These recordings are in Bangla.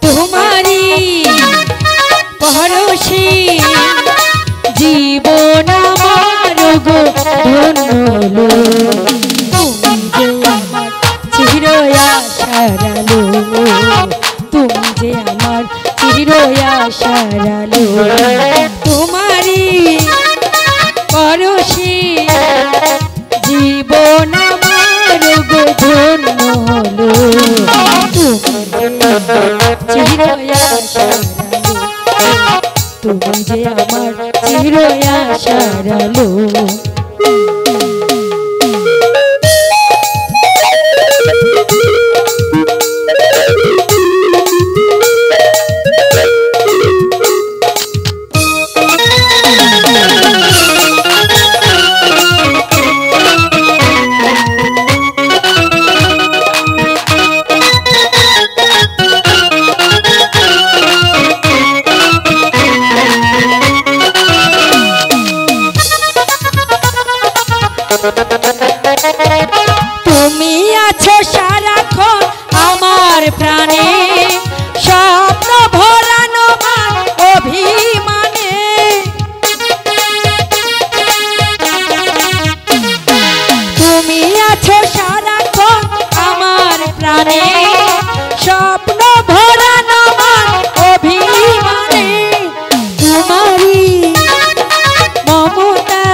তোমারি পরশে জীবন আমার গো ধন্য তুমি যে আমার চির আশার আলো, তোমারি পরশে জীবন আমার গো ধন্য হলো, চির আশার আলো, তুমি যে আমার চির আশার আলো। তুমি আছো সারাক্ষণ আমার প্রাণে, স্বপ্ন ভরানো মান অভিমানে, তুমি আছো সারাক্ষণ আমার প্রাণে, স্বপ্ন ভরানো মান অভিমানে, তোমারি মমতা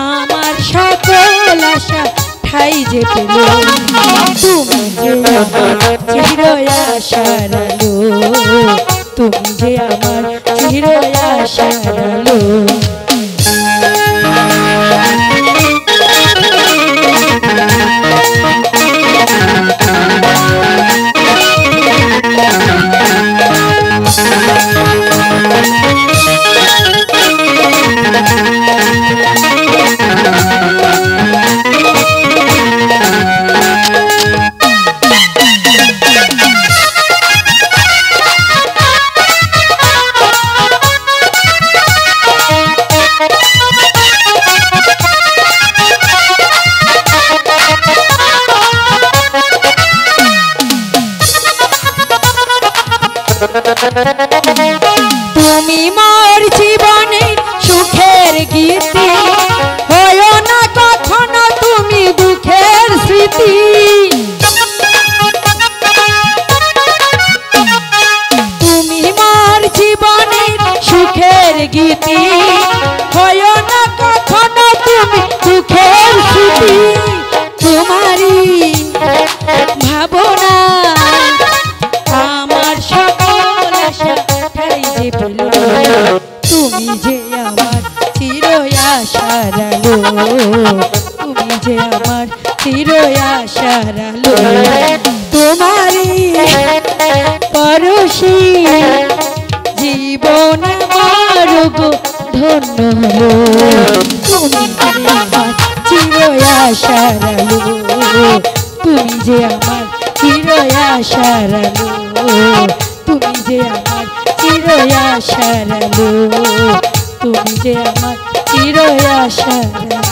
আমার সকল আশা ঠাই যে পেল, তুমি যে আমার চির আশার আলো, তুমি যে আমার চির আশার আলো। তুমি মোর জীবনে সুখের গীতি, হয়ো না কখনো তুমি দুঃখের স্মৃতি, তুমি মোর জীবনে সুখের গীতি, হয়ো না কখনো তুমি দুঃখের স্মৃতি, তোমারি ভাবনা আমার সকল আশা ঠাই যে পেল, তুমি যে আমার চির আশার আলো, তুমি যে আমার চির আশার আলো, তোমারি পরশে জীবন আমার গো ধন্য হলো, তুমি যে আমার চির আশার আলো, তুমি যে আমার চির আশার আলো, তুমি যে আমার চির আশার আলো, তুমি যে আমার চির আশার আলো।